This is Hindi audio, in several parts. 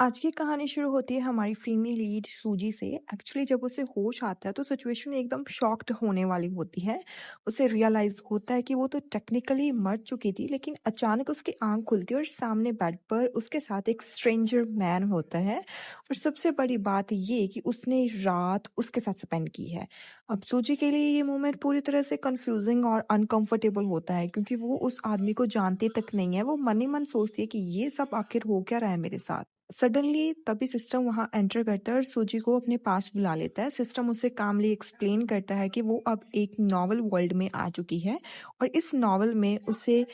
आज की कहानी शुरू होती है हमारी फीमेल लीड सूजी से। एक्चुअली जब उसे होश आता है तो सिचुएशन एकदम शॉक्ड होने वाली होती है। उसे रियलाइज होता है कि वो तो टेक्निकली मर चुकी थी, लेकिन अचानक उसकी आंख खुलती है और सामने बेड पर उसके साथ एक स्ट्रेंजर मैन होता है। और सबसे बड़ी बात ये कि उसने रात उसके साथ स्पेंड की है। अब सूजी के लिए ये मोमेंट पूरी तरह से कंफ्यूजिंग और अनकंफर्टेबल होता है, क्योंकि वो उस आदमी को जानती तक नहीं है। वो मन ही मन सोचती है कि ये सब आखिर हो क्या रहा है मेरे साथ। सडनली तभी सिस्टम वहां एंटर करता है और सूजी को अपने पास बुला लेता है। सिस्टम उसे कामली एक्सप्लेन करता है कि वो अब एक नॉवल वर्ल्ड में आ चुकी है और इस नॉवल में उसे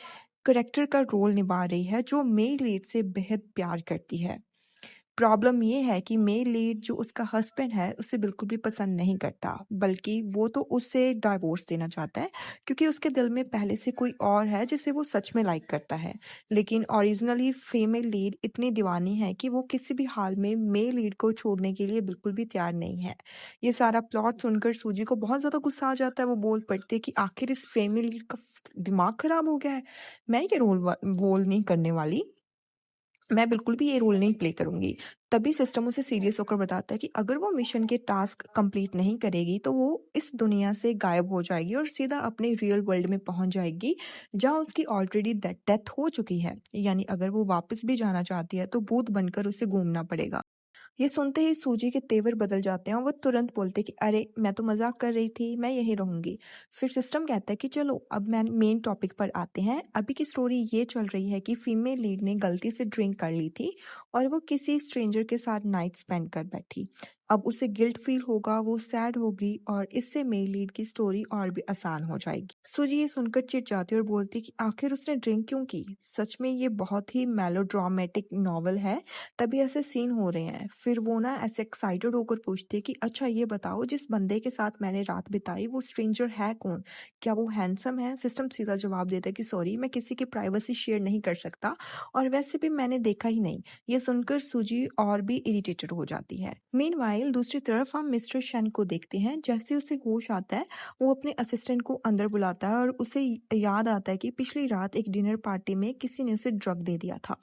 करेक्टर का रोल निभा रही है जो मेल लीड से बेहद प्यार करती है। प्रॉब्लम ये है कि मेल लीड जो उसका हस्बैंड है उसे बिल्कुल भी पसंद नहीं करता, बल्कि वो तो उससे डाइवोर्स देना चाहता है, क्योंकि उसके दिल में पहले से कोई और है जिसे वो सच में लाइक करता है। लेकिन ओरिजिनली फीमेल लीड इतनी दीवानी है कि वो किसी भी हाल में मेल लीड को छोड़ने के लिए बिल्कुल भी तैयार नहीं है। ये सारा प्लॉट सुनकर सूजी को बहुत ज्यादा गुस्सा आ जाता है। वो बोल पड़ती है कि आखिर इस फीमेल लीड का दिमाग खराब हो गया है। मैं ये रोल नहीं करने वाली। मैं बिल्कुल भी ये रोल नहीं प्ले करूंगी। तभी सिस्टम उसे सीरियस होकर बताता है कि अगर वो मिशन के टास्क कंप्लीट नहीं करेगी तो वो इस दुनिया से गायब हो जाएगी और सीधा अपने रियल वर्ल्ड में पहुंच जाएगी, जहां उसकी ऑलरेडी डेथ हो चुकी है। यानी अगर वो वापस भी जाना चाहती है तो भूत बनकर उसे घूमना पड़ेगा। ये सुनते ही सूजी के तेवर बदल जाते हैं और वो तुरंत बोलते कि अरे मैं तो मजाक कर रही थी, मैं यहीं रहूंगी। फिर सिस्टम कहता है कि चलो अब मैं मेन टॉपिक पर आते हैं। अभी की स्टोरी ये चल रही है कि फीमेल लीड ने गलती से ड्रिंक कर ली थी और वो किसी स्ट्रेंजर के साथ नाइट स्पेंड कर बैठी। अब उसे गिल्ट फील होगा, वो सैड होगी और इससे मेल लीड की स्टोरी और भी आसान हो जाएगी। सूजी ये सुनकर चिढ़ जाती है और बोलती है कि आखिर उसने ड्रिंक क्यों की। सच में ये बहुत ही मेलोड्रामेटिक नॉवल है, तभी ऐसे सीन हो रहे हैं। फिर वो ना ऐसे एक्साइटेड होकर पूछती है कि अच्छा ये बताओ, जिस बंदे के साथ मैंने रात बिताई वो स्ट्रेंजर है कौन? क्या वो हैंडसम है? सिस्टम सीधा जवाब देता है कि सॉरी, मैं किसी की प्राइवेसी शेयर नहीं कर सकता और वैसे भी मैंने देखा ही नहीं। ये सुनकर सूजी और भी इरिटेटेड हो जाती है। मीनवाइल दूसरी तरफ हम मिस्टर शन को देखते हैं। जैसे उसे होश आता है वो अपने असिस्टेंट को अंदर बुलाता है और उसे याद आता है कि पिछली रात एक डिनर पार्टी में किसी ने उसे ड्रग दे दिया था।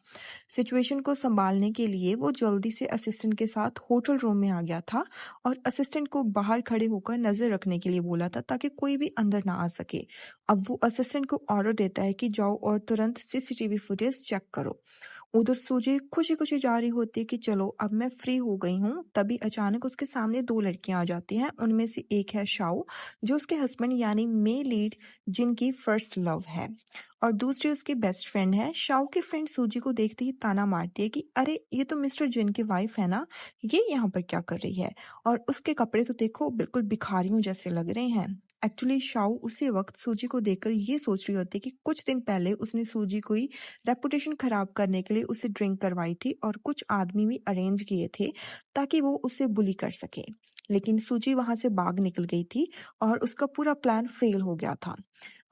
सिचुएशन को संभालने के लिए वो जल्दी से असिस्टेंट के साथ होटल रूम में आ गया था और असिस्टेंट को बाहर खड़े होकर नजर रखने के लिए बोला था ताकि कोई भी अंदर ना आ सके। अब वो असिस्टेंट को ऑर्डर देता है कि जाओ और तुरंत सीसीटीवी फुटेज चेक करो। उधर सूजी खुशी खुशी जा रही होती है कि चलो अब मैं फ्री हो गई हूँ। तभी अचानक उसके सामने दो लड़कियां आ जाती हैं। उनमें से एक है शाओ, जो उसके हस्बैंड यानी मे लीड जिनकी फर्स्ट लव है, और दूसरी उसकी बेस्ट फ्रेंड है। शाओ की फ्रेंड सूजी को देखते ही ताना मारती है कि अरे ये तो मिस्टर जिन की वाइफ है ना, ये यहाँ पर क्या कर रही है? और उसके कपड़े तो देखो बिल्कुल भिखारियों जैसे लग रहे हैं। एक्चुअली शाओ उसी वक्त सूजी को देखकर ये सोच रही होती है कि कुछ दिन पहले उसने सूजी को रेपुटेशन खराब करने के लिए उसे ड्रिंक करवाई थी और कुछ आदमी भी अरेंज किए थे ताकि वो उसे बुली कर सके। लेकिन सूजी वहां से भाग निकल गई थी और उसका पूरा प्लान फेल हो गया था।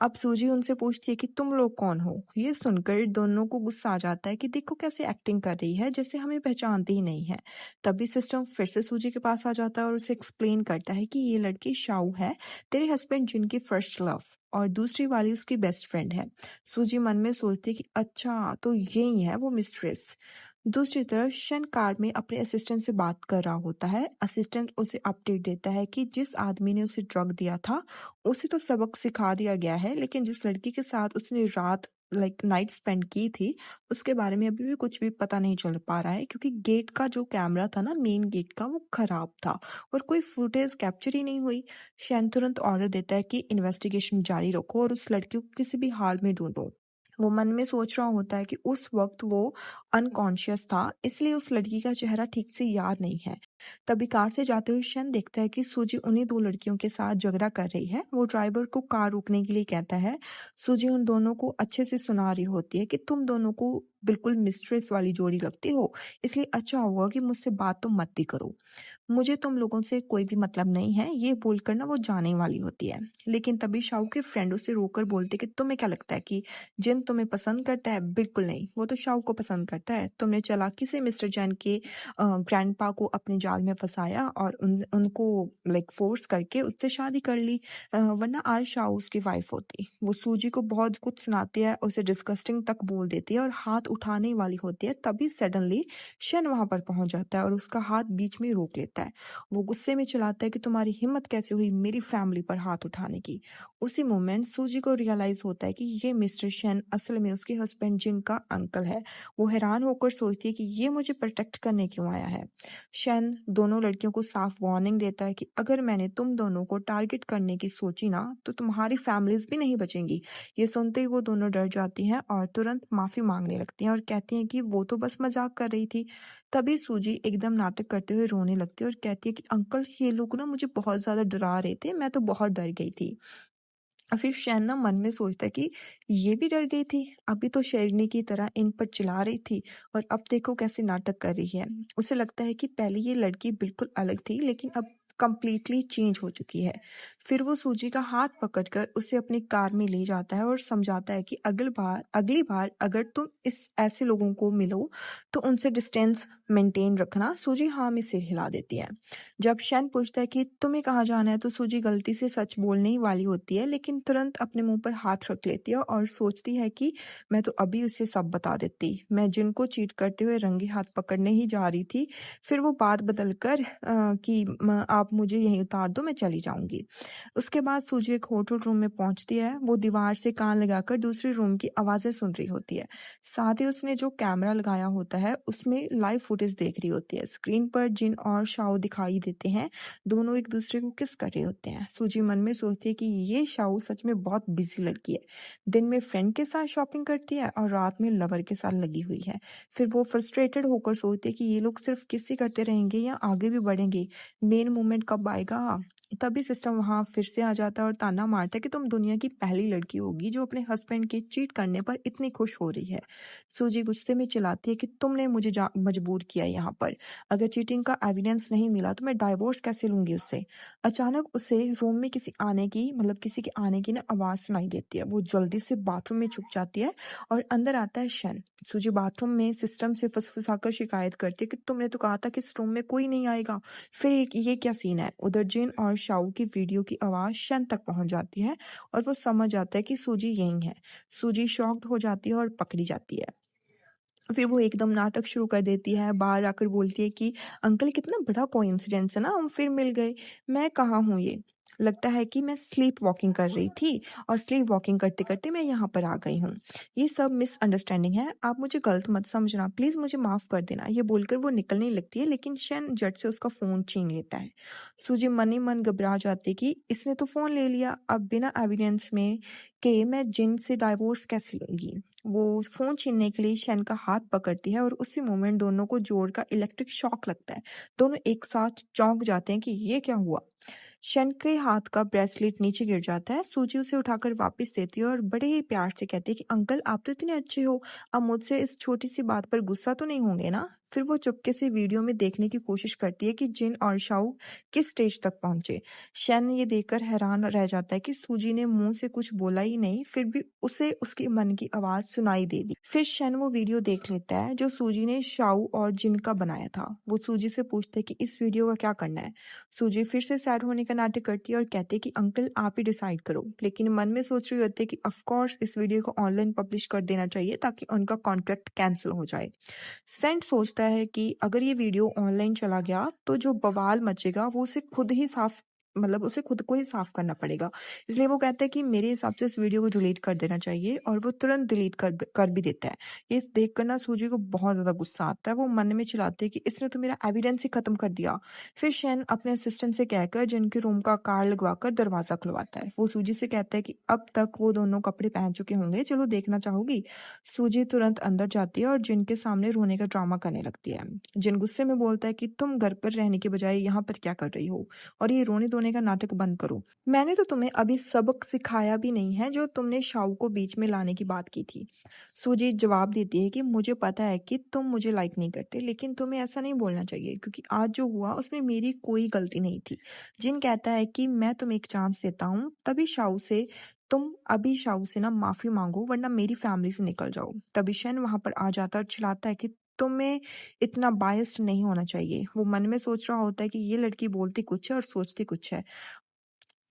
अब सूजी उनसे पूछती है कि तुम लोग कौन हो। ये सुनकर दोनों को गुस्सा आ जाता है कि देखो कैसे एक्टिंग कर रही है, जैसे हमें पहचानती ही नहीं है। तभी सिस्टम फिर से सूजी के पास आ जाता है और उसे एक्सप्लेन करता है कि ये लड़की शाऊ है, तेरे हस्बैंड जिनकी फर्स्ट लव, और दूसरी वाली उसकी बेस्ट फ्रेंड है। सूजी मन में सोचती है कि अच्छा तो यही है वो मिस्ट्रेस। दूसरी तरफ शन कार में अपने असिस्टेंट से बात कर रहा होता है। असिस्टेंट उसे अपडेट देता है कि जिस आदमी ने उसे ड्रग दिया था उसे तो सबक सिखा दिया गया है, लेकिन जिस लड़की के साथ उसने रात नाइट स्पेंड की थी उसके बारे में अभी भी कुछ भी पता नहीं चल पा रहा है, क्योंकि गेट का जो कैमरा था ना, मेन गेट का, वो खराब था और कोई फुटेज कैप्चर ही नहीं हुई। शन तुरंत ऑर्डर देता है कि इन्वेस्टिगेशन जारी रखो और उस लड़की को किसी भी हाल में ढूंढो। वो मन में सोच रहा होता है कि उस वक्त वो अनकॉन्शियस था, इसलिए उस लड़की का चेहरा ठीक से याद नहीं है। तभी कार से जाते हुए शन देखता है कि सूजी उन्हीं दो लड़कियों के साथ झगड़ा कर रही है। वो ड्राइवर को कार रोकने के लिए कहता है। सूजी उन दोनों को अच्छे से सुना रही होती है कि तुम दोनों को बिल्कुल मिस्ट्रेस वाली जोड़ी लगती हो, इसलिए अच्छा होगा कि मुझसे बात तो मत ही करो। मुझे तुम लोगों से कोई भी मतलब नहीं है, ये बोलकर ना वो जाने वाली होती है। लेकिन तभी शाओ के फ्रेंड उसे रोककर बोलते कि तुम्हें क्या लगता है कि जिन तुम्हें पसंद करता है? बिल्कुल नहीं, वो तो शाओ को पसंद करता है। तुमने चालाकी से मिस्टर जैन के ग्रैंडपा को अपने जाल में फँसाया और उनको लाइक फ़ोर्स करके उससे शादी कर ली। वरना आज शाओ उसकी वाइफ़ होती। वो सूजी को बहुत कुछ सुनाती है, उसे डिस्गस्टिंग तक बोल देती है और हाथ उठाने वाली होती है, तभी सडनली शन वहाँ पर पहुँच जाता है और उसका हाथ बीच में ही रोक लेता है। वो गुस्से में चिल्लाता है कि तुम्हारी हिम्मत कैसे हुई मेरी फैमिली पर हाथ उठाने की। उसी मोमेंट सूजी को रियलाइज़ होता है कि ये मिस्टर शन असल में उसके हस्बैंड जिन का अंकल है। वो हैरान होकर सोचती है कि ये मुझे प्रोटेक्ट करने क्यों आया है। शन दोनों लड़कियों को साफ वार्निंग देता है कि अगर मैंने तुम दोनों को टारगेट करने की सोची ना तो तुम्हारी फैमिलीज भी नहीं बचेंगी। ये सुनते ही वो दोनों डर जाती हैं और तुरंत माफी मांगने लगती हैं और कहती हैं कि वो तो बस मजाक कर रही थी। तभी सूजी एकदम नाटक करते हुए रोने लगती है और कहती है कि अंकल ये लोग ना मुझे बहुत ज्यादा डरा रहे थे, मैं तो बहुत डर गई थी। और फिर शैन ना मन में सोचता है कि ये भी डर गई थी, अभी तो शेरनी की तरह इन पर चिल्ला रही थी और अब देखो कैसे नाटक कर रही है। उसे लगता है कि पहले ये लड़की बिल्कुल अलग थी लेकिन अब कंप्लीटली चेंज हो चुकी है। फिर वो सूजी का हाथ पकड़कर उसे अपनी कार में ले जाता है और समझाता है कि अगली बार अगर तुम इस ऐसे लोगों को मिलो तो उनसे डिस्टेंस मेंटेन रखना। सूजी हाँ में सिर हिला देती है। जब शैन पूछता है कि तुम्हें कहाँ जाना है तो सूजी गलती से सच बोलने ही वाली होती है लेकिन तुरंत अपने मुंह पर हाथ रख लेती है और सोचती है कि मैं तो अभी उसे सब बता देती, मैं जिनको चीट करते हुए रंगे हाथ पकड़ने ही जा रही थी। फिर वो बात बदलकर कि आप मुझे यहीं उतार दो, मैं चली जाऊंगी। उसके बाद सूजी एक होटल रूम में पहुंचती है। वो दीवार से कान लगाकर दूसरे रूम की आवाजें सुन रही होती है। साथ ही उसने जो कैमरा लगाया होता है उसमें लाइव फुटेज देख रही होती है। स्क्रीन पर जिन और शाओ दिखाई देते हैं, दोनों एक दूसरे को किस कर रहे होते हैं। सूजी मन में सोचती है कि ये शाओ सच में बहुत बिजी लड़की है, दिन में फ्रेंड के साथ शॉपिंग करती है और रात में लवर के साथ लगी हुई है। फिर वो फ्रस्ट्रेटेड होकर सोचती है कि ये लोग सिर्फ किसी करते रहेंगे या आगे भी बढ़ेंगे, मेन मोमेंट कब आएगा। तभी सिस्टम वहां फिर से आ जाता है और ताना मारता है कि तुम दुनिया की पहली लड़की होगी जो अपने हस्बैंड के चीट करने पर इतनी खुश हो रही है। सूजी गुस्से में चिल्लाती है कि तुमने मुझे मजबूर किया यहाँ पर, अगर चीटिंग का एविडेंस नहीं मिला तो मैं डाइवोर्स कैसे लूंगी उससे। अचानक उसे रूम में किसी के आने की ना आवाज सुनाई देती है। वो जल्दी से बाथरूम में छुप जाती है और अंदर आता है शन। सूजी बाथरूम में सिस्टम से फुसफुसाकर शिकायत करती है कि तुमने तो कहा था कि इस रूम में कोई नहीं आएगा। फिर ये क्या सीन है। उधर जिन और शाओ की वीडियो की आवाज शन तक पहुंच जाती है और वो समझ जाता है कि सूजी यही है। सूजी शॉक्ड हो जाती है और पकड़ी जाती है। फिर वो एकदम नाटक शुरू कर देती है, बाहर आकर बोलती है कि अंकल कितना बड़ा कोइंसिडेंस है ना, हम फिर मिल गए। मैं कहाँ हूँ ये, लगता है कि मैं स्लीप वॉकिंग कर रही थी और स्लीप वॉकिंग करते करते मैं यहाँ पर आ गई हूँ। ये सब मिसअंडरस्टैंडिंग है, आप मुझे गलत मत समझना, प्लीज मुझे माफ कर देना। ये बोलकर वो निकलने लगती है लेकिन शन झट से उसका फोन छीन लेता है। सूजी मन ही मन घबरा जाती है कि इसने तो फोन ले लिया, अब बिना एविडेंस में के मैं जिन से डाइवोर्स कैसे लूंगी। वो फोन छीनने के लिए शन का हाथ पकड़ती है और उसी मोमेंट दोनों को जोर का इलेक्ट्रिक शॉक लगता है। दोनों एक साथ चौंक जाते हैं कि ये क्या हुआ। शन के हाथ का ब्रेसलेट नीचे गिर जाता है। सूजी उसे उठाकर वापस देती है और बड़े ही प्यार से कहती है कि अंकल आप तो इतने अच्छे हो, अब मुझसे इस छोटी सी बात पर गुस्सा तो नहीं होंगे ना। फिर वो चुपके से वीडियो में देखने की कोशिश करती है कि जिन और शाओ किस स्टेज तक पहुंचे। शन ये देखकर हैरान रह जाता है कि सूजी ने मुंह से कुछ बोला ही नहीं, फिर भी उसे उसके मन की आवाज सुनाई दे दी। फिर शन वो वीडियो देख लेता है जो सूजी ने शाओ और जिन का बनाया था। वो सूजी से पूछता है कि इस वीडियो का क्या करना है। सूजी फिर से सैड होने का नाटक करती है और कहती है कि अंकल आप ही डिसाइड करो, लेकिन मन में सोच रही होती है कि ऑफ कोर्स इस वीडियो को ऑनलाइन पब्लिश कर देना चाहिए ताकि उनका कॉन्ट्रैक्ट कैंसिल हो जाए। सेंट सोचता है कि अगर ये वीडियो ऑनलाइन चला गया तो जो बवाल मचेगा वो उसे खुद को ही साफ करना पड़ेगा। इसलिए वो कहता है कि मेरे हिसाब से इस वीडियो को डिलीट कर देना चाहिए और वो तुरंत डिलीट कर भी देता है। ये देख कर ना सूजी को बहुत ज्यादा गुस्सा आता है। वो मन में चिल्लाती है कि इसने तो मेरा एविडेंस ही खत्म कर दिया। फिर शैन अपने असिस्टेंट से कहकर जिनके रूम का कार्ड लगवाकर दरवाजा खुलवाता है। वो सूजी से कहता है कि अब तक वो दोनों कपड़े पहन चुके होंगे, चलो देखना चाहोगी। सूजी तुरंत अंदर जाती है और जिन के सामने रोने का ड्रामा करने लगती है। जिन गुस्से में बोलता है कि तुम घर पर रहने के बजाय यहाँ पर क्या कर रही हो और ये रोने धोने का नाटक बंद करो। मैंने तो तुम्हें अभी सबक सिखाया भी नहीं है जो तुमने शाओ को बीच में लाने की बात की थी। सूजी जवाब देती है कि मुझे पता है कि तुम मुझे लाइक नहीं करते, लेकिन तुम्हें ऐसा नहीं बोलना चाहिए क्योंकि आज जो हुआ उसमें मेरी कोई गलती नहीं थी। जिन कहता है कि मैं तुम्हें एक चांस देता हूँ, तुम अभी शाओ से ना माफी मांगो वरना मेरी फैमिली से निकल जाओ। तभी शन वहां पर आ जाता है और चिल्लाता है कि तुम्हें इतना बायस्ड नहीं होना चाहिए। वो मन में सोच रहा होता है कि ये लड़की बोलती कुछ है और सोचती कुछ है।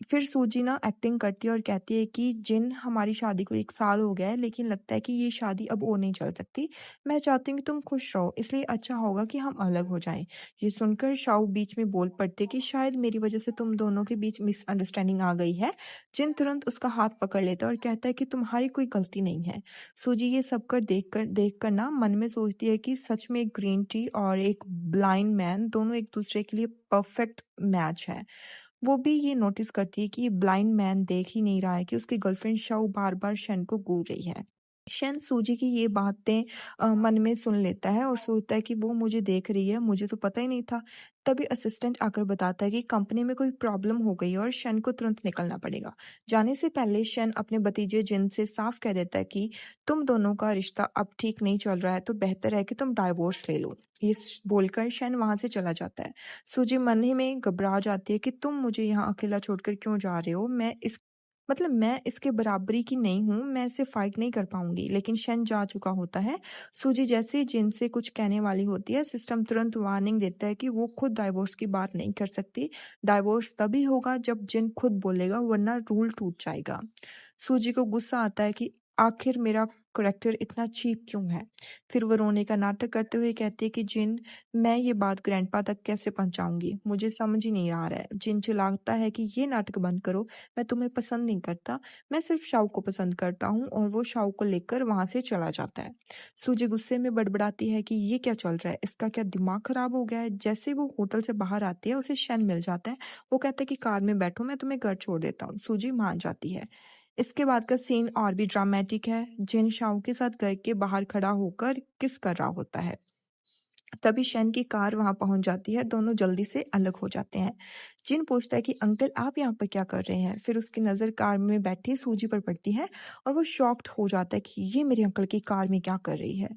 फिर सूजी ना एक्टिंग करती है और कहती है कि जिन हमारी शादी को 1 साल हो गया है, लेकिन लगता है कि ये शादी अब और नहीं चल सकती। मैं चाहती हूँ कि तुम खुश रहो, इसलिए अच्छा होगा कि हम अलग हो जाएँ। ये सुनकर शाओ बीच में बोल पड़ते कि शायद मेरी वज़ह से तुम दोनों के बीच मिसअंडरस्टैंडिंग आ गई है। जिन तुरंत उसका हाथ पकड़ लेता है और कहता है कि तुम्हारी कोई गलती नहीं है। सूजी ये सब देखकर ना मन में सोचती है कि सच में एक ग्रीन टी और एक ब्लाइंड मैन दोनों एक दूसरे के लिए परफेक्ट मैच है। वो भी ये नोटिस करती है कि ब्लाइंड मैन देख ही नहीं रहा है कि उसकी गर्लफ्रेंड शाओ बार-बार शन को घूर रही है। शन सूजी की ये बातें मन में सुन लेता है और सोचता है कि वो मुझे देख रही है, मुझे तो पता ही नहीं था। तभी असिस्टेंट आकर बताता है कि कंपनी में कोई प्रॉब्लम हो गई है और शन को तुरंत निकलना पड़ेगा। जाने से पहले शन अपने भतीजे जिन से साफ कह देता है कि तुम दोनों का रिश्ता अब ठीक नहीं चल रहा है, तो बेहतर है कि तुम डाइवोर्स ले लो। बोलकर शन वहां से चला जाता है। सूजी मन ही में घबरा जाती है कि तुम मुझे यहाँ अकेला छोड़कर क्यों जा रहे हो? मैं इसके बराबरी की नहीं हूँ, मैं इससे फाइट नहीं कर पाऊँगी। लेकिन शन जा चुका होता है। सूजी जैसे ही जिन से कुछ कहने वाली होती है, सिस्टम तुरंत वार्निंग देता है कि वो खुद डाइवोर्स की बात नहीं कर सकती। डाइवोर्स तभी होगा जब जिन खुद बोलेगा, वरना रूल टूट जाएगा। सूजी को गुस्सा आता है कि आखिर मेरा करैक्टर इतना चीप क्यों है? फिर वो रोने का नाटक करते हुए कहती है कि जिन, मैं ये बात ग्रैंडपा तक कैसे पहुँचाऊँगी? मुझे समझ ही नहीं आ रहा है। जिन चिल्लाता है कि ये नाटक बंद करो, मैं तुम्हें पसंद नहीं करता, मैं सिर्फ शाओ को पसंद करता हूँ, और वो शाओ को लेकर वहाँ से चला जाता है। सूजी गुस्से में बड़बड़ाती है कि ये क्या चल रहा है? इसका क्या दिमाग खराब हो गया है? जैसे वो होटल से बाहर आती है, उसे शन मिल जाता है। वो कहता है कि कार में बैठो, मैं तुम्हें घर छोड़ देता हूँ। सूजी मान जाती है। इसके बाद का सीन और भी ड्रामेटिक है। जिन शाओ के साथ घर के बाहर खड़ा होकर किस कर रहा होता है। तभी शन की कार वहां पहुंच जाती है। दोनों जल्दी से अलग हो जाते हैं। जिन पूछता है कि अंकल आप यहाँ पर क्या कर रहे हैं? फिर उसकी नजर कार में बैठी सूजी पर पड़ती है और वो शॉक्ड हो जाता है कि ये मेरे अंकल की कार में क्या कर रही है।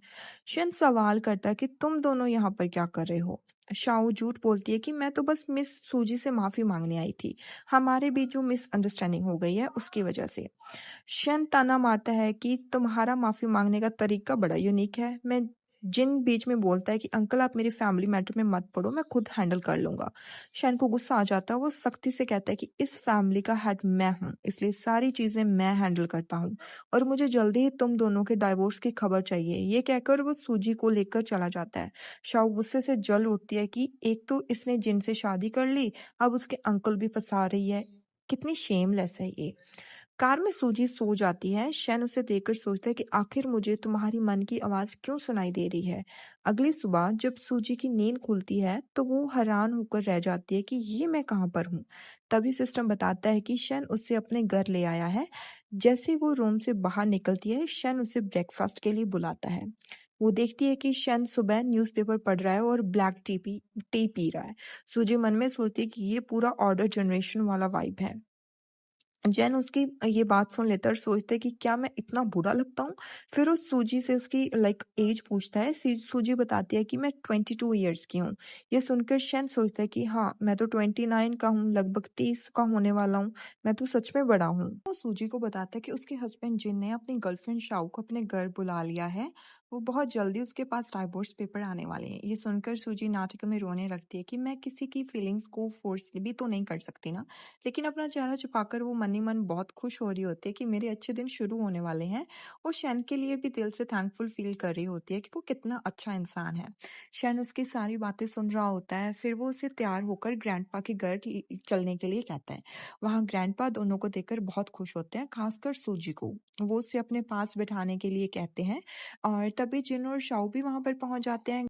शन सवाल करता है कि तुम दोनों यहाँ पर क्या कर रहे हो? शाओ झूठ बोलती है कि मैं तो बस मिस सूजी से माफी मांगने आई थी। हमारे बीच जो मिसअंडरस्टैंडिंग हो गई है उसकी वजह से। शन ताना मारता है कि तुम्हारा माफी मांगने का तरीका बड़ा यूनिक है। मैं जिन बीच में बोलता है कि अंकल आप मेरी फैमिली मैटर में मत पड़ो, मैं खुद हैंडल कर लूंगा। शन को गुस्सा आ जाता है। वो सख्ती से कहता है कि इस फैमिली का हेड मैं हूँ, इसलिए सारी चीजें मैं हैंडल करता हूँ, और मुझे जल्दी ही तुम दोनों के डाइवोर्स की खबर चाहिए। ये कहकर वो सूजी को लेकर चला जाता है। शाओ गुस्से से जल उठती है कि एक तो इसने जिन से शादी कर ली, अब उसके अंकल भी फंसा रही है। कितनी शेमलेस है ये। कार में सूजी सो जाती है। शैन उसे देखकर सोचता है कि आखिर मुझे तुम्हारी मन की आवाज क्यों सुनाई दे रही है। अगली सुबह जब सूजी की नींद खुलती है तो वो हैरान होकर रह जाती है कि ये मैं कहाँ पर हूँ। तभी सिस्टम बताता है कि शैन उसे अपने घर ले आया है। जैसे वो रूम से बाहर निकलती है, शैन उसे ब्रेकफास्ट के लिए बुलाता है। वो देखती है कि शैन सुबह न्यूज़पेपर पढ़ रहा है और ब्लैक टी पी रहा है। सूजी मन में सोचती है कि ये पूरा ऑर्डर जनरेशन वाला वाइब है। जैन उसकी ये बात सुन लेता है और सोचता है कि क्या मैं इतना बुरा लगता हूँ? फिर उस सूजी से उसकी एज पूछता है। सूजी बताती है कि मैं 22 ईयर्स की हूँ। ये सुनकर शैन सोचता है कि हाँ, मैं तो 29 का हूँ, लगभग 30 का होने वाला हूँ। मैं तो सच में बड़ा हूँ। वो सूजी को बताता है कि उसके हस्बैंड जिन ने अपनी गर्लफ्रेंड शाओ को अपने घर बुला लिया है। वो बहुत जल्दी उसके पास डाइवोर्स पेपर आने वाले हैं। ये सुनकर सूजी नाटक में रोने लगती है कि मैं किसी की फीलिंग्स को फोर्स भी तो नहीं कर सकती ना। लेकिन अपना चेहरा छुपाकर वो मन ही मन बहुत खुश हो रही होती है कि मेरे अच्छे दिन शुरू होने वाले हैं। वो शैन के लिए भी दिल से थैंकफुल फील कर रही होती है कि वो कितना अच्छा इंसान है। शैन उसकी सारी बातें सुन रहा होता है। फिर वो उसे तैयार होकर ग्रैंडपा के घर चलने के लिए कहता है। वहाँ ग्रैंडपा दोनों को देखकर बहुत खुश होते हैं, खासकर सूजी को। वो उसे अपने पास बैठाने के लिए कहते हैं, और तभी जिन और शाओ भी वहां पर पहुंच जाते हैं।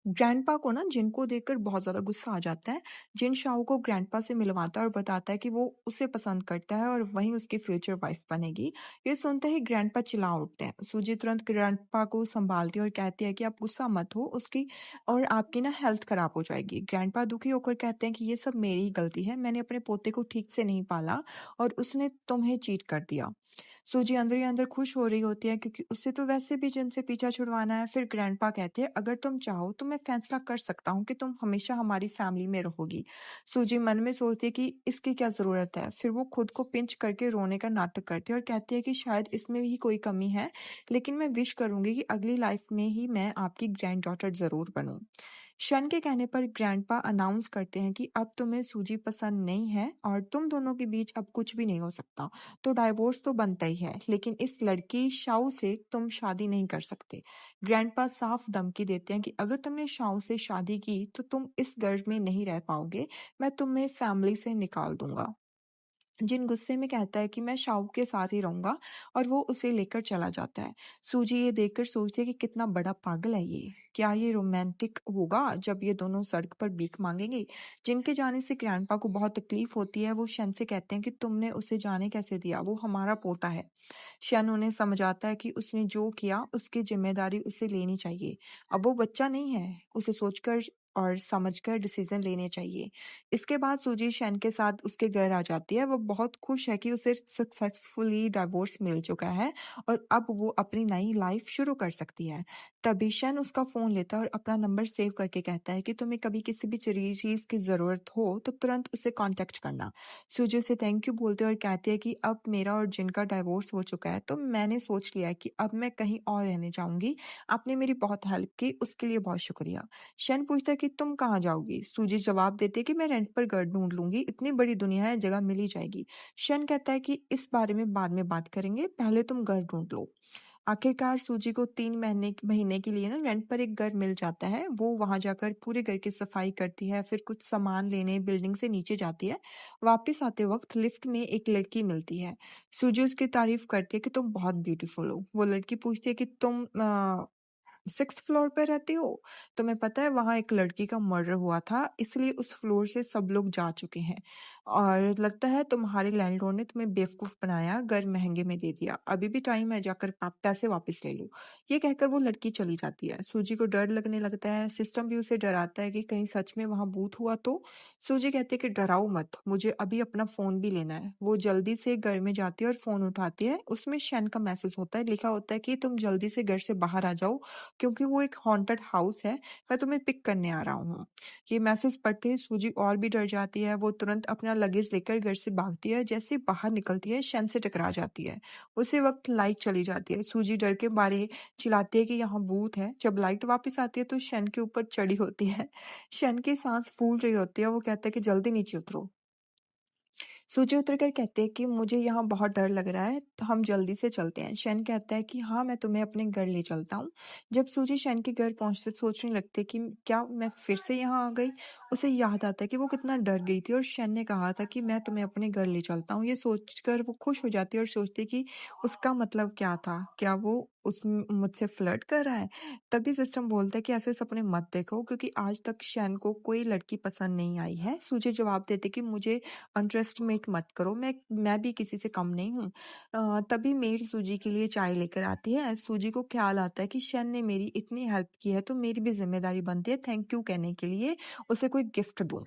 ग्रैंडपा को ना जिन को देखकर बहुत ज्यादा गुस्सा आ जाता है। जिन शाओ को ग्रैंडपा से मिलवाता है और बताता है कि वो उसे पसंद करता है और वही उसकी फ्यूचर वाइफ बनेगी। ये सुनते ही ग्रैंडपा चिल्ला उठते हैं। सूजी तुरंत ग्रैंडपा को संभालती है और कहती है कि आप गुस्सा मत हो, उसकी और आपकी ना हेल्थ खराब हो जाएगी। ग्रैंडपा दुखी होकर कहते हैं कि ये सब मेरी ही गलती है, मैंने अपने पोते को ठीक से नहीं पाला और उसने तुम्हें चीट कर दिया। सूजी अंदर ही अंदर खुश हो रही होती है क्योंकि उसे तो वैसे भी जिनसे पीछा छुड़वाना है। फिर ग्रैंडपा कहते हैं, "अगर तुम चाहो तो मैं फैसला कर सकता हूँ कि तुम हमेशा हमारी फैमिली में रहोगी।" सूजी मन में सोचती है कि इसकी क्या ज़रूरत है? फिर वो खुद को पिंच करके रोने का नाटक करती है और कहती है कि शायद इसमें ही कोई कमी है, लेकिन मैं विश करूँगी कि अगली लाइफ में ही मैं आपकी ग्रैंड डॉटर ज़रूर बनूँ। शन के कहने पर ग्रैंडपा अनाउंस करते हैं कि अब तुम्हें सूजी पसंद नहीं है और तुम दोनों के बीच अब कुछ भी नहीं हो सकता। तो डाइवोर्स तो बनता ही है, लेकिन इस लड़की शाओ से तुम शादी नहीं कर सकते। ग्रैंडपा साफ धमकी देते हैं कि अगर तुमने शाओ से शादी की तो तुम इस घर में नहीं रह पाओगे, मैं तुम्हें फैमिली से निकाल दूंगा। जिन गुस्से में कहता है कि मैं शाओ के साथ ही रहूंगा और वो उसे लेकर चला जाता है। सूजी ये देखकर सोचती है कि कितना बड़ा पागल है ये। क्या ये रोमांटिक होगा जब ये दोनों सड़क पर भीख मांगेंगे? जिनके जाने से ग्रैंडपा को बहुत तकलीफ होती है। वो शन से कहते हैं कि तुमने उसे जाने कैसे दिया? वो हमारा पोता है। शन उन्हें समझाता है कि उसने जो किया उसकी जिम्मेदारी उसे लेनी चाहिए। अब वो बच्चा नहीं है, उसे सोचकर और समझकर डिसीजन लेने चाहिए। इसके बाद सूजी शन के साथ उसके घर आ जाती है। वो बहुत खुश है कि उसे सक्सेसफुली डिवोर्स मिल चुका है और अब वो अपनी नई लाइफ शुरू कर सकती है। तभी शन उसका फोन लेता है और अपना नंबर सेव करके कहता है कि तुम्हें कभी किसी भी चीज की जरूरत हो तो तुरंत उसे कांटेक्ट करना। सूजी उसे थैंक यू बोलते हैं और कहती है कि अब मेरा और जिन का डाइवोर्स हो चुका है तो मैंने सोच लिया है कि अब मैं कहीं और रहने जाऊंगी। आपने मेरी बहुत हेल्प की, उसके लिए बहुत शुक्रिया। शन पूछता है कि तुम कहाँ जाओगी? सूजी जवाब देती है कि मैं रेंट पर घर ढूंढ लूंगी, इतनी बड़ी दुनिया है, जगह मिल ही जाएगी। शन कहता है कि इस बारे में बाद में बात करेंगे, पहले तुम घर ढूंढ लो। आखिरकार सूजी को 3 महीने महीने के लिए ना रेंट पर एक घर मिल जाता है। वो वहां जाकर पूरे घर की सफाई करती है, फिर कुछ सामान लेने बिल्डिंग से नीचे जाती है। वापस आते वक्त लिफ्ट में एक लड़की मिलती है। सूजी उसकी तारीफ करती है कि तुम बहुत ब्यूटीफुल हो। वो लड़की पूछती है कि तुम 6th फ्लोर पे रहती हो? तुम्हें पता है वहां एक लड़की का मर्डर हुआ था, इसलिए उस फ्लोर से सब लोग जा चुके हैं और लगता है तुम्हारे लैंडलॉर्ड ने तुम्हें बेवकूफ बनाया, घर महंगे में दे दिया। अभी भी टाइम है, जाकर पैसे वापस ले लो। ये कहकर वो लड़की चली जाती है। सूजी को डर लगने लगता है। सिस्टम भी उसे डराता है कि कहीं सच में वहां भूत हुआ तो। सूजी कहती है कि डराओ मत, मुझे अभी अपना फोन भी लेना है। वो जल्दी से घर में जाती है और फोन उठाती है। उसमें शन का मैसेज होता है, लिखा होता है कि तुम जल्दी से घर से बाहर आ जाओ क्योंकि वो एक हॉन्टेड हाउस है, मैं तुम्हें पिक करने आ रहा हूँ। ये मैसेज पढ़ते ही सूजी और भी डर जाती है। वो तुरंत अपना लगेज लेकर घर से भागती है। जैसे ही बाहर निकलती है शन से टकरा जाती है। उसी वक्त लाइट चली जाती है। सूजी डर के मारे चिल्लाती है कि यहाँ भूत है। जब लाइट वापस आती है तो शन के ऊपर चढ़ी होती है। शन की सांस फूल रही होती है। वो कहता है कि जल्दी नीचे उतरो। सूजी उतरकर कहते हैं कि मुझे यहाँ बहुत डर लग रहा है, तो हम जल्दी से चलते हैं। शन कहता है कि हाँ, मैं तुम्हें अपने घर ले चलता हूँ। जब सूजी शन के घर पहुंचते सोचने लगती है कि क्या मैं फिर से यहाँ आ गई। उसे याद आता है कि वो कितना डर गई थी और शन ने कहा था कि मैं तुम्हें अपने घर ले चलता हूँ। ये सोचकर वो खुश हो जाती है और सोचती है कि उसका मतलब क्या था, क्या वो उस मुझसे फ्लर्ट कर रहा है। तभी सिस्टम बोलता है कि ऐसे सपने मत देखो क्योंकि आज तक शन को कोई लड़की पसंद नहीं आई है। सूजी जवाब देती कि मुझे अंडरएस्टिमेट मत करो, मैं भी किसी से कम नहीं हूँ। तभी मेड सूजी के लिए चाय लेकर आती है। सूजी को ख्याल आता है कि शन ने मेरी इतनी हेल्प की है तो मेरी भी जिम्मेदारी बनती है थैंक यू कहने के लिए उसे कोई गिफ्ट दूं।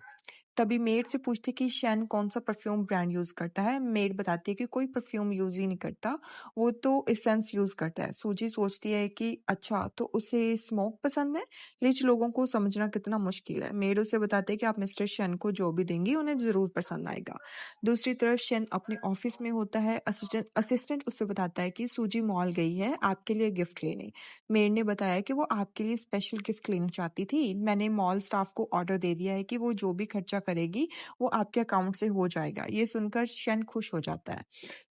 तभी मेड से पूछती है कि शैन कौन सा परफ्यूम ब्रांड यूज करता है। मेड बताती है कि कोई परफ्यूम यूज ही नहीं करता, वो तो एसेंस यूज करता है। सूजी सोचती है कि अच्छा तो उसे स्मोक पसंद है। रिच लोगों को समझना कितना मुश्किल है। मेड उसे बताते हैं कि आप मिस्टर शेन को जो भी देंगी उन्हें जरूर पसंद आएगा। दूसरी तरफ शेन अपने ऑफिस में होता है। असिस्टेंट उसे बताता है कि सूजी मॉल गई है आपके लिए गिफ्ट लेने। मेड ने बताया कि वो आपके लिए स्पेशल गिफ्ट लेना चाहती थी। मैंने मॉल स्टाफ को ऑर्डर दे दिया है कि वो जो भी खर्चा करेगी वो आपके अकाउंट से हो जाएगा। ये सुनकर शन खुश हो जाता है।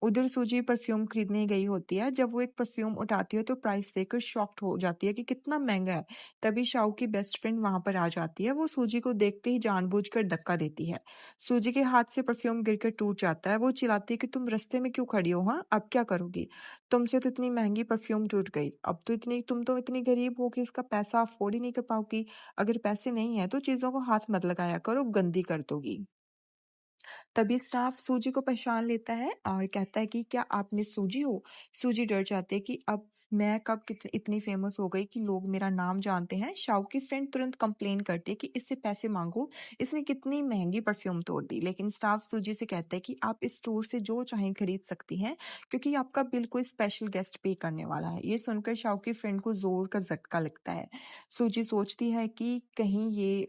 उधर सूजी परफ्यूम खरीदने गई होती है। जब वो एक परफ्यूम उठाती है तो प्राइस देखकर शॉक्ड हो जाती है कि कितना महंगा है। तभी शाओ की बेस्ट फ्रेंड वहां पर आ जाती है। वो सूजी को देखते ही जानबूझकर धक्का देती है। सूजी के हाथ से परफ्यूम गिरकर टूट जाता है। वो चिल्लाती है कि तुम रास्ते में क्यों खड़ी हो? हाँ, अब क्या करोगी? तुमसे तो इतनी महंगी परफ्यूम टूट गई, अब तो तुम तो इतनी गरीब हो कि इसका पैसा अफोर्ड ही नहीं कर पाओगी। अगर पैसे नहीं है तो चीजों को हाथ मत लगाया करो, गंदी कर दोगी। तभी स्टाफ सूजी को पहचान लेता है और कहता है कि क्या आप मिस सूजी हो? सूजी डर जाती है कि अब मैं कब इतनी फेमस हो गई कि लोग मेरा नाम जानते हैं। शाओ की फ्रेंड तुरंत कंप्लेन करती है कि इससे पैसे मांगो, इसने कितनी महंगी परफ्यूम तोड़ दी। लेकिन स्टाफ सूजी से कहता है कि आप इस स्टोर से जो चाहें खरीद सकती हैं, क्योंकि आपका बिल कोई स्पेशल गेस्ट पे करने वाला है। ये सुनकर शाओ की फ्रेंड को जोर का झटका लगता है। सूजी सोचती है कि कहीं ये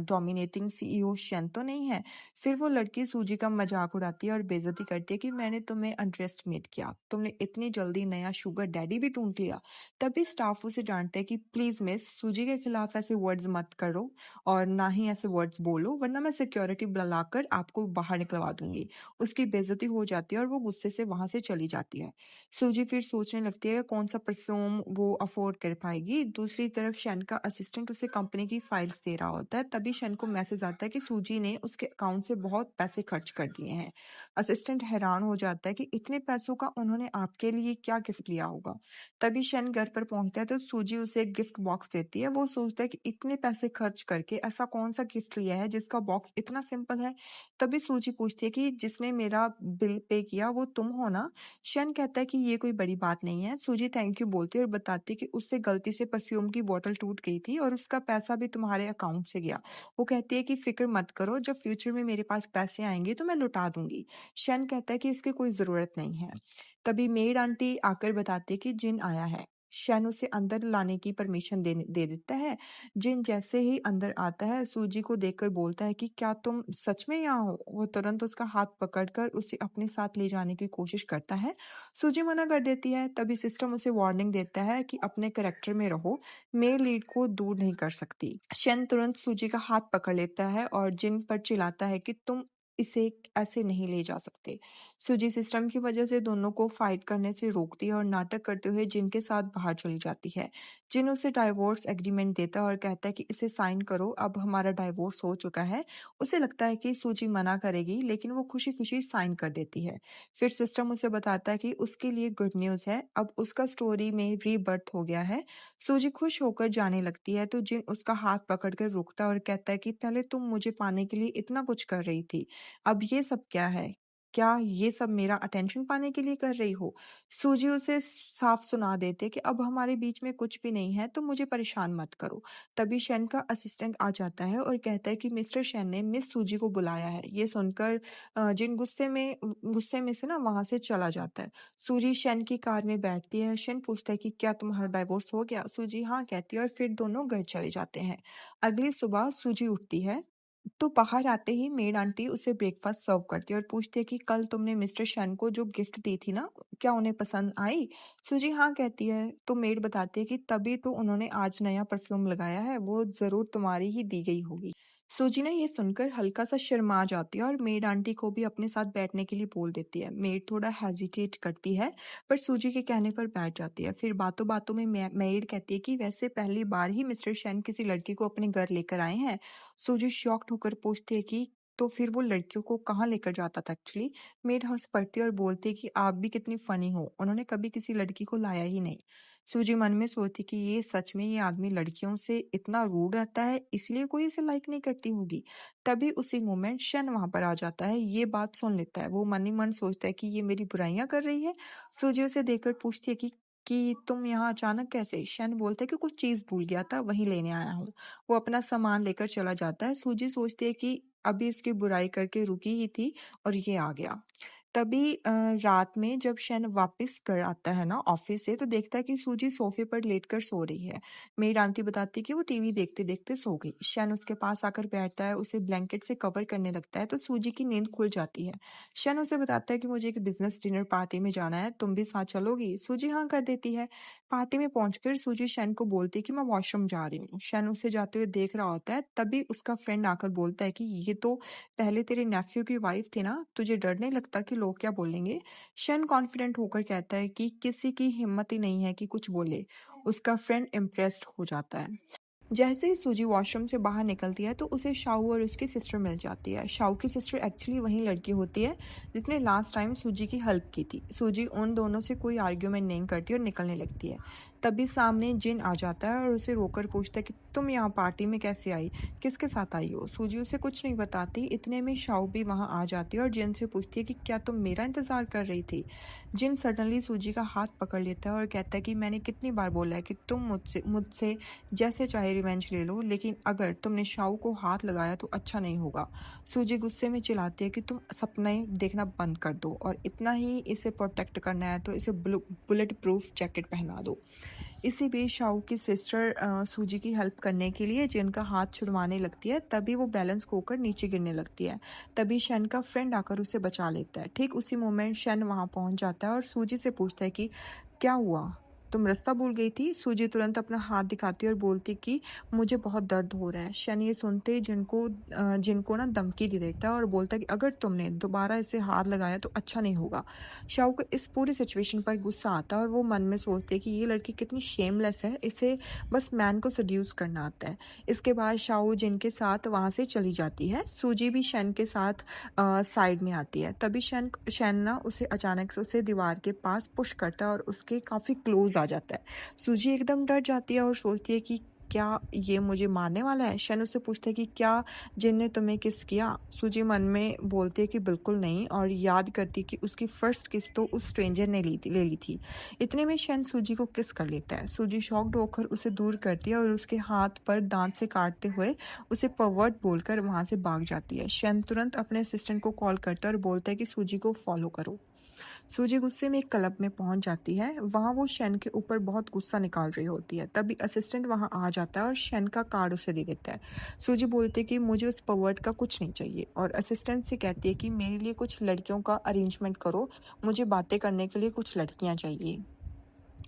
डोमिनेटिंग सीईओ शन तो नहीं है। फिर वो लड़की सूजी का मजाक उड़ाती है और बेइज्जती करती है कि मैंने तुम्हें अंडर एस्टिमेट किया, तुमने इतनी जल्दी नया शुगर डैडी भी ढूंढ लिया। तभी स्टाफ उसे डांटता है कि प्लीज मिस, सूजी के खिलाफ ऐसे वर्ड्स मत करो और ना ही ऐसे वर्ड्स बोलो, वरना मैं सिक्योरिटी बुलाकर आपको बाहर निकलवा दूंगी। उसकी बेइज्जती हो जाती है और वो गुस्से से वहां से चली जाती है। सूजी फिर सोचने लगती है कौन सा परफ्यूम वो अफोर्ड कर पाएगी। दूसरी तरफ शन का असिस्टेंट उसे कंपनी की फाइल्स दे रहा होता है। तभी शन को मैसेज आता है कि सूजी ने उसके अकाउंट से बहुत पैसे खर्च कर दिए हैं। असिस्टेंट हैरान हो जाता है कि इतने पैसों का उन्होंने आपके लिए क्या गिफ्ट लिया होगा। तभी शन घर पर पहुंचता है तो सूजी उसे एक गिफ्ट बॉक्स देती है। वो सोचता है कि इतने पैसे खर्च करके ऐसा कौन सा गिफ्ट लिया है जिसका बॉक्स इतना सिंपल है। तभी सूजी पूछती है कि जिसने मेरा बिल पे किया वो तुम हो ना। शन कहता है कि ये कोई बड़ी बात नहीं है। सूजी थैंक यू बोलती है और बताती है कि उससे गलती से परफ्यूम की बोतल टूट गई थी और उसका पैसा भी तुम्हारे अकाउंट से गया। वो कहती है कि फिक्र मत करो, जब फ्यूचर में मेरे पास पैसे आएंगे तो मैं लौटा दूंगी। शन कहता है कि इसकी कोई जरूरत नहीं है। तभी मेड आंटी आकर बताती है कि जिन आया है। शन उसे अंदर लाने की परमिशन दे देता है। जिन जैसे ही अंदर आता है सूजी को देखकर बोलता है कि क्या तुम सच में यहाँ हो। वो तुरंत उसका हाथ पकड़कर उसे अपने साथ ले जाने की कोशिश करता है। सूजी मना कर देती है। तभी सिस्टम उसे वार्निंग देता है कि अपने करेक्टर में रहो, मेल लीड को दूर नहीं कर सकती। शन तुरंत सूजी का हाथ पकड़ लेता है और जिन पर चिल्लाता है कि तुम इसे ऐसे नहीं ले जा सकते। सूजी सिस्टम की वजह से दोनों को फाइट करने से रोकती है और नाटक करते हुए जिन के साथ बाहर चली जाती है। जिन उसे डाइवोर्स एग्रीमेंट देता है और कहता है कि इसे साइन करो, अब हमारा डाइवोर्स हो चुका है। उसे लगता है कि सूजी मना करेगी, लेकिन वो खुशी खुशी साइन कर देती है। फिर सिस्टम उसे बताता है कि उसके लिए गुड न्यूज है, अब उसका स्टोरी में रीबर्थ हो गया है। सूजी खुश होकर जाने लगती है तो जिन उसका हाथ पकड़कर रुकता है और कहता है कि पहले तुम मुझे पाने के लिए इतना कुछ कर रही थी, अब ये सब क्या है? क्या ये सब मेरा अटेंशन पाने के लिए कर रही हो? सूजी उसे साफ सुना देते कि अब हमारे बीच में कुछ भी नहीं है, तो मुझे परेशान मत करो। तभी शन का असिस्टेंट आ जाता है और कहता है कि मिस्टर शन ने मिस सूजी को बुलाया है। ये सुनकर जिन गुस्से में से ना वहां से चला जाता है। सूजी शन की कार में बैठती है। शन पूछता है कि क्या तुम्हारा डाइवोर्स हो गया? सूजी हाँ कहती है और फिर दोनों घर चले जाते हैं। अगली सुबह सूजी उठती है तो बाहर आते ही मेड आंटी उसे ब्रेकफास्ट सर्व करती है और पूछती है कि कल तुमने मिस्टर शन को जो गिफ्ट दी थी ना, क्या उन्हें पसंद आई? सूजी हाँ कहती है तो मेड बताती है कि तभी तो उन्होंने आज नया परफ्यूम लगाया है, वो जरूर तुम्हारी ही दी गई होगी। सूजी ने ये सुनकर हल्का सा शर्मा जाती है और मेड आंटी को भी अपने साथ बैठने के लिए बोल देती है। मेड थोड़ा हेजिटेट करती है पर सूजी के कहने पर बैठ जाती है। फिर बातों बातों में मेड कहती है कि वैसे पहली बार ही मिस्टर शन किसी लड़की को अपने घर लेकर आए हैं। सूजी शॉक्ड होकर पूछती है कि तो फिर वो लड़कियों को कहाँ लेकर जाता था एक्चुअली। मेड हंस पड़ती है और बोलती है कि आप भी कितनी फनी हो, उन्होंने कभी किसी लड़की को लाया ही नहीं। सूजी मन में सोचती कि ये सच में ये आदमी लड़कियों से इतना रूड रहता है, इसलिए कोई इसे लाइक नहीं करती होगी। तभी उसी मोमेंट शन वहां पर आ जाता है। ये बात सुन लेता है। वो मन ही मन सोचता है कि ये मेरी बुराइयां कर रही है। सूजी उसे देखकर पूछती है कि तुम यहाँ अचानक कैसे? शन बोलता है कि कुछ चीज भूल गया था, वही लेने आया हूँ। वो अपना सामान लेकर चला जाता है। सूजी सोचती है कि अभी इसकी बुराई करके रुकी ही थी और ये आ गया। तभी रात में जब शन वापस घर आता है ना ऑफिस से, तो देखता है कि सूजी सोफे पर लेटकर सो रही है। मेड आंटी बताती है कि वो टीवी देखते देखते सो गई। शन उसके पास आकर बैठता है, उसे ब्लैंकेट से कवर करने लगता है तो सूजी की नींद खुल जाती है। शन उसे बताता है कि मुझे एक बिजनेस डिनर पार्टी में जाना है, तुम भी साथ चलोगी? सूजी हाँ कर देती है। पार्टी में पहुंचकर सूजी शन को बोलती है कि मैं वॉशरूम जा रही हूँ। शन उसे जाते हुए देख रहा होता है। तभी उसका फ्रेंड आकर बोलता है कि ये तो पहले तेरे नेफ्यू की वाइफ थी ना, तुझे डर नहीं लगता कि लोग क्या बोलेंगे? शन कॉन्फिडेंट होकर कहता है कि किसी की हिम्मत ही नहीं है कि कुछ बोले। उसका फ्रेंड इम्प्रेस्ड हो जाता है। जैसे ही सूजी वॉशरूम से बाहर निकलती है तो उसे शाओ और उसकी सिस्टर मिल जाती है। शाओ की सिस्टर एक्चुअली वही लड़की होती है जिसने लास्ट टाइम सूजी की हेल्प की थी। सूजी उन दोनों से कोई आर्ग्यूमेंट नहीं करती और निकलने लगती है। तभी सामने जिन आ जाता है और उसे रोकर पूछता है कि तुम यहाँ पार्टी में कैसे आई, किसके साथ आई हो। सूजी उसे कुछ नहीं बताती। इतने में शाओ भी वहाँ आ जाती है और जिन से पूछती है कि क्या तुम मेरा इंतजार कर रही थी। जिन सडनली सूजी का हाथ पकड़ लेता है और कहता है कि मैंने कितनी बार बोला है कि तुम मुझसे मुझसे जैसे चाहे रिवेंज ले लो, लेकिन अगर तुमने शाओ को हाथ लगाया तो अच्छा नहीं होगा। सूजी गुस्से में चिल्लाती है कि तुम सपने देखना बंद कर दो और इतना ही इसे प्रोटेक्ट करना है तो इसे बुलेट प्रूफ जैकेट पहना दो। इसी बीच शाओ की सिस्टर सूजी की हेल्प करने के लिए जिन का हाथ छुड़वाने लगती है। तभी वो बैलेंस खोकर नीचे गिरने लगती है। तभी शन का फ्रेंड आकर उसे बचा लेता है। ठीक उसी मोमेंट शन वहां पहुंच जाता है और सूजी से पूछता है कि क्या हुआ, तुम रास्ता भूल गई थी। सूजी तुरंत अपना हाथ दिखाती है और बोलती कि मुझे बहुत दर्द हो रहा है। शन ये सुनते ही जिनको ना धमकी दे देता है और बोलता है कि अगर तुमने दोबारा इसे हाथ लगाया तो अच्छा नहीं होगा। शाओ को इस पूरी सिचुएशन पर गुस्सा आता है और वो मन में सोचते है कि ये लड़की कितनी शेमलेस है, इसे बस मैन को सड्यूस करना आता है। इसके बाद शाओ जिनके साथ वहां से चली जाती है। सूजी भी शन के साथ साइड में आती है। तभी शन शन ना उसे अचानक से उसे दीवार के पास पुश करता है और उसके काफी क्लोज आ जाता है। सूजी एकदम डर जाती है और सोचती है कि क्या ये मुझे मारने वाला है। शन उससे पूछता है कि क्या जिन ने तुम्हें किस किया। सूजी मन में बोलती है कि बिल्कुल नहीं और याद करती कि उसकी फर्स्ट किस तो उस स्ट्रेंजर ने ले ली थी। इतने में शन सूजी को किस कर लेता है। सूजी शॉक्ड होकर उसे दूर करती है और उसके हाथ पर दांत से काटते हुए उसे परवर्ट बोलकर वहां से भाग जाती है। शन तुरंत अपने असिस्टेंट को कॉल करता है और बोलता है कि सूजी को फॉलो करो। सूजी गुस्से में एक क्लब में पहुंच जाती है। वहां वो शन के ऊपर बहुत गुस्सा निकाल रही होती है। तभी असिस्टेंट वहां आ जाता है और शन का कार्ड उसे दे देता है। सूजी बोलती है कि मुझे उस पर्वर्ट का कुछ नहीं चाहिए और असिस्टेंट से कहती है कि मेरे लिए कुछ लड़कियों का अरेंजमेंट करो, मुझे बातें करने के लिए कुछ लड़कियां चाहिए।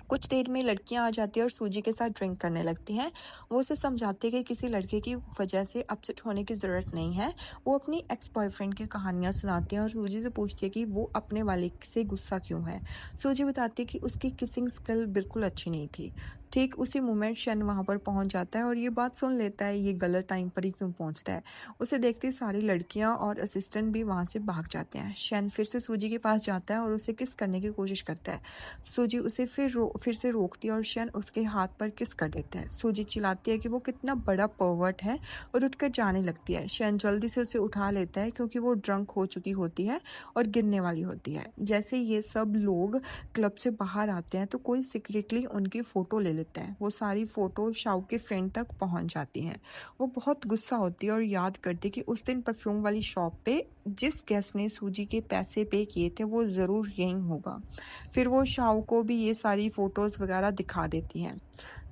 कुछ देर में लड़कियां आ जाती है और सूजी के साथ ड्रिंक करने लगती हैं। वो उसे समझाती है कि किसी लड़के की वजह से अपसेट होने की ज़रूरत नहीं है। वो अपनी एक्स बॉयफ्रेंड की कहानियां सुनाती है और सूजी से पूछती है कि वो अपने वाले से गुस्सा क्यों है। सूजी बताती है कि उसकी किसिंग स्किल बिल्कुल अच्छी नहीं थी। ठीक उसी मोमेंट शन वहां पर पहुंच जाता है और ये बात सुन लेता है ये गलत टाइम पर ही क्यों पहुंचता है। उसे देखती सारी लड़कियां और असिस्टेंट भी वहां से भाग जाते हैं। शन फिर से सूजी के पास जाता है और उसे किस करने की कोशिश करता है। सूजी उसे फिर से रोकती है और शन उसके हाथ पर किस कर देता है। सूजी चिल्लाती है कि वो कितना बड़ा पर्वर्ट है और उठकर जाने लगती है। शन जल्दी से उसे उठा लेता है क्योंकि वो ड्रंक हो चुकी होती है और गिरने वाली होती है। जैसे ये सब लोग क्लब से बाहर आते हैं तो कोई सीक्रेटली उनकी फ़ोटो ले लेता है। वो सारी फ़ोटो शाओ के फ्रेंड तक पहुंच जाती हैं। वो बहुत गुस्सा होती है और याद करती है कि उस दिन परफ्यूम वाली शॉप पे जिस गेस्ट ने सूजी के पैसे पे किए थे वो ज़रूर यही होगा। फिर वो शाओ को भी ये सारी फ़ोटोज़ वगैरह दिखा देती हैं।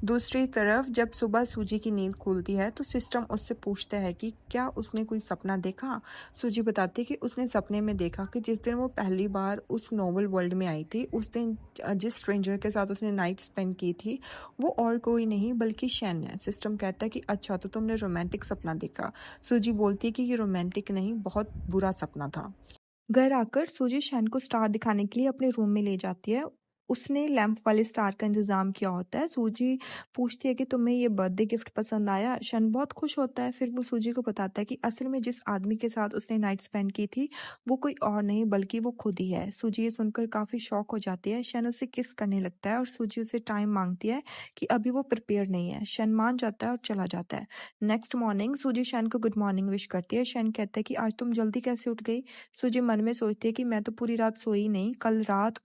दूसरी तरफ जब सुबह सूजी की नींद खुलती है तो सिस्टम उससे पूछता है कि क्या उसने कोई सपना देखा। सूजी बताती है कि उसने सपने में देखा कि जिस दिन वो पहली बार उस नोवेल वर्ल्ड में आई थी उस दिन जिस स्ट्रेंजर के साथ उसने नाइट स्पेंड की थी वो और कोई नहीं बल्कि शैन है। सिस्टम कहता है कि अच्छा तो तुमने रोमांटिक सपना देखा। सूजी बोलती है कि ये रोमांटिक नहीं बहुत बुरा सपना था। घर आकर सूजी शैन को स्टार दिखाने के लिए अपने रूम में ले जाती है। उसने लैंप वाले स्टार का इंतजाम किया होता है। सूजी पूछती है कि तुम्हें ये बर्थडे गिफ्ट पसंद आया। शन बहुत खुश होता है। फिर वो सूजी को बताता है कि असल में जिस आदमी के साथ उसने नाइट स्पेंड की थी वो कोई और नहीं बल्कि वो खुद ही है। सूजी ये सुनकर काफी शॉक हो जाती है। शन उसे किस करने लगता है और सूजी उसे टाइम मांगती है कि अभी वो प्रिपेयर नहीं है। शन मान जाता है और चला जाता है। नेक्स्ट मॉर्निंग सूजी शन को गुड मॉर्निंग विश करती है। शन कहता है कि आज तुम जल्दी कैसे उठ गई। सूजी मन में सोचती है कि मैं तो पूरी रात सोई नहीं। कल रात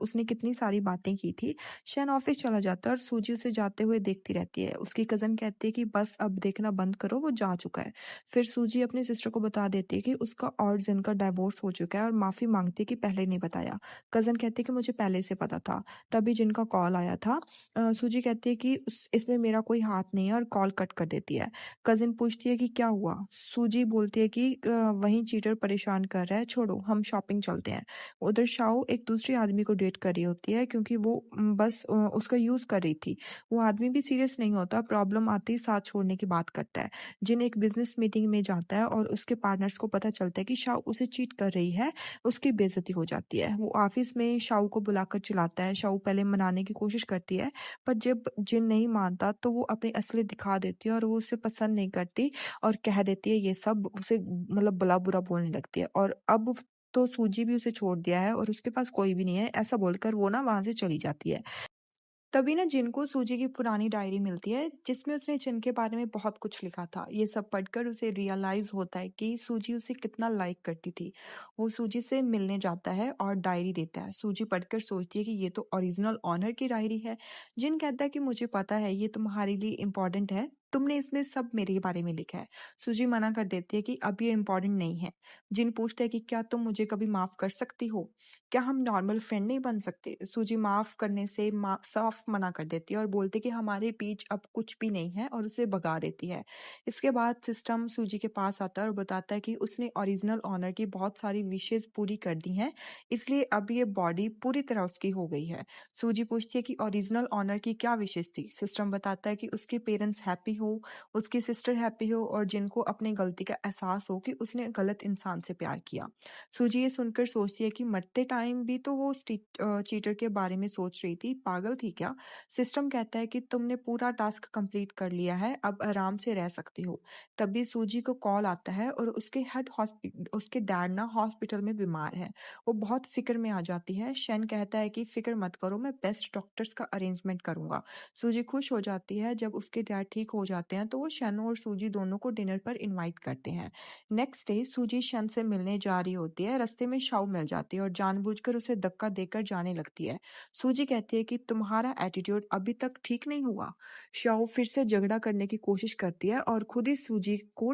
उसने कितनी सारी बातें की थी। शन ऑफिस चला जाता है और सूजी उसे जाते हुए देखती रहती है। उसकी कजन कहती है कि बस अब देखना बंद करो वो जा चुका है। फिर सूजी अपनी सिस्टर को बता देती है कि उसका और जिन का डाइवोर्स हो चुका है और माफी मांगती है कि पहले नहीं बताया। कजन कहती है कि मुझे पहले से पता था। तभी जिनका कॉल आया था। सूजी कहती है कि इसमें मेरा कोई हाथ नहीं है और कॉल कट कर देती है। कजिन पूछती है कि क्या हुआ। सूजी बोलती है कि वही चीटर परेशान कर रहा है, छोड़ो हम शॉपिंग चलते हैं। उधर शाओ एक दूसरे आदमी को डेट कर रही होती है क्योंकि वो बस उसका यूज कर रही थी। वो आदमी भी सीरियस नहीं होता, प्रॉब्लम आते ही साथ छोड़ने की बात करता है। जिन एक बिजनेस मीटिंग में जाता है और उसके पार्टनर्स को पता चलता है कि शाओ उसे चीट कर रही है। उसकी बेइज्जती हो जाती है। वो ऑफिस में शाओ को बुलाकर चिल्लाता है। शाओ पहले मनाने की कोशिश करती है पर जब जिन नहीं मानता तो वो अपनी असलियत दिखा देती है और वो उसे पसंद नहीं करती और कह देती है ये सब उसे भला बुरा बोलने लगती है। और अब तो सूजी भी उसे छोड़ दिया है और उसके पास कोई भी नहीं है ऐसा बोलकर वो ना वहां से चली जाती है। तभी ना जिन को सूजी की पुरानी डायरी मिलती है जिसमें उसने जिन के बारे में बहुत कुछ लिखा था। ये सब पढ़कर उसे रियलाइज होता है कि सूजी उसे कितना लाइक करती थी। वो सूजी से मिलने जाता है और डायरी देता है। सूजी पढ़कर सोचती है कि ये तो ओरिजिनल ऑनर की डायरी है। जिन कहता है कि मुझे पता है ये तुम्हारे लिए इम्पोर्टेंट है, तुमने इसमें सब मेरे बारे में लिखा है। सूजी मना कर देती है कि अब ये इम्पोर्टेंट नहीं है। जिन पूछता है कि क्या तुम मुझे कभी माफ कर सकती हो, क्या हम नॉर्मल फ्रेंड नहीं बन सकते? सूजी माफ करने से साफ मना कर देती है और बोलती है कि हमारे बीच अब कुछ भी नहीं है और उसे भगा देती है। इसके बाद सिस्टम सूजी के पास आता है और बताता है कि उसने ओरिजिनल ऑनर की बहुत सारी विशेष पूरी कर दी हैं, इसलिए अब ये बॉडी पूरी तरह उसकी हो गई है। सूजी पूछती है कि ओरिजिनल ऑनर की क्या विशेष थी? सिस्टम बताता है कि उसके पेरेंट्स हैप्पी हो, उसकी सिस्टर हैप्पी हो और जिनको अपनी गलती का एहसास हो कि उसने गलत इंसान से प्यार किया। सूजी ये सुनकर सोचती है कि मरते टाइम भी तो वो चीटर के बारे में सोच रही थी, पागल थी क्या? सिस्टम कहता है कि तुमने पूरा टास्क कंप्लीट कर लिया है, अब आराम से रह सकती हो। तभी सूजी को कॉल आता है और उसके डैड ना हॉस्पिटल में बीमार है। वो बहुत फिक्र में आ जाती है। शन कहता है कि फिक्र मत करो, मैं बेस्ट डॉक्टर्स का अरेंजमेंट करूंगा। सूजी खुश हो जाती है। जब उसके डैड ठीक हो जाते हैं तो वो शन और सूजी दोनों को डिनर पर इनवाइट करते हैं। नेक्स्ट डे सूजी शन से मिलने जा रही होती है। रास्ते में शाओ मिल जाती है और जानबूझकर उसे धक्का देकर जाने लगती है। सूजी कहती है कि तुम्हारा एटीट्यूड अभी तक ठीक नहीं हुआ। शाओ फिर से झगड़ा करने की कोशिश करती है और खुद ही सूजी को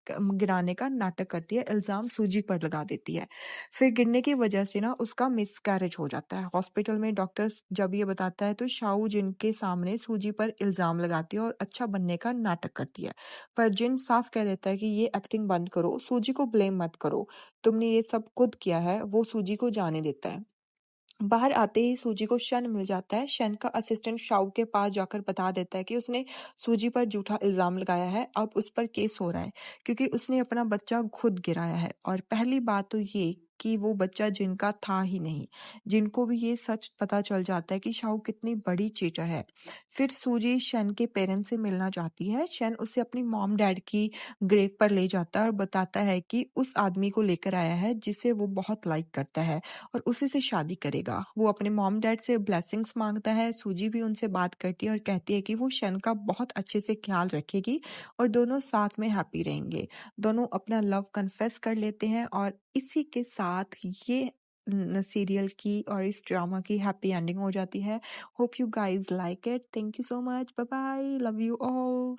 गिराने का नाटक करती है। इल्जाम सूजी पर लगा देती है। फिर गिरने की वजह से ना उसका मिसकैरेज हो जाता है। हॉस्पिटल में डॉक्टर्स जब ये बताता है तो शाओ जिनके सामने सूजी पर इल्जाम लगाती है और अच्छा बनने का नाटक करती है। पर जिन साफ कह देता है कि ये एक्टिंग बंद करो, सूजी को ब्लेम मत करो, तुमने ये सब खुद किया है। वो सूजी को जाने देता है। बाहर आते ही सूजी को शन मिल जाता है। शन का असिस्टेंट शाओ के पास जाकर बता देता है कि उसने सूजी पर झूठा इल्जाम लगाया है। अब उस पर केस हो रहा है क्योंकि उसने अपना बच्चा खुद गिराया है। और पहली बात तो ये कि वो बच्चा जिनका था ही नहीं। जिनको भी ये सच पता चल जाता है कि शाओ कितनी बड़ी चीटर है। फिर सूजी शन के पेरेंट्स से मिलना चाहती है। शन उसे अपनी मॉम डैड की ग्रेव पर ले जाता है और बताता है कि उस आदमी को लेकर आया है जिसे वो बहुत लाइक करता है और उसी से शादी करेगा। वो अपने मॉम डैड से ब्लेसिंग्स मांगता है। सूजी भी उनसे बात करती है और कहती है कि वो शन का बहुत अच्छे से ख्याल रखेगी और दोनों साथ में हैप्पी रहेंगे। दोनों अपना लव कन्फेस कर लेते हैं और इसी के साथ ये सीरियल की और इस ड्रामा की हैप्पी एंडिंग हो जाती है। Hope you guys like it. Thank you so much. Bye bye. Love you all.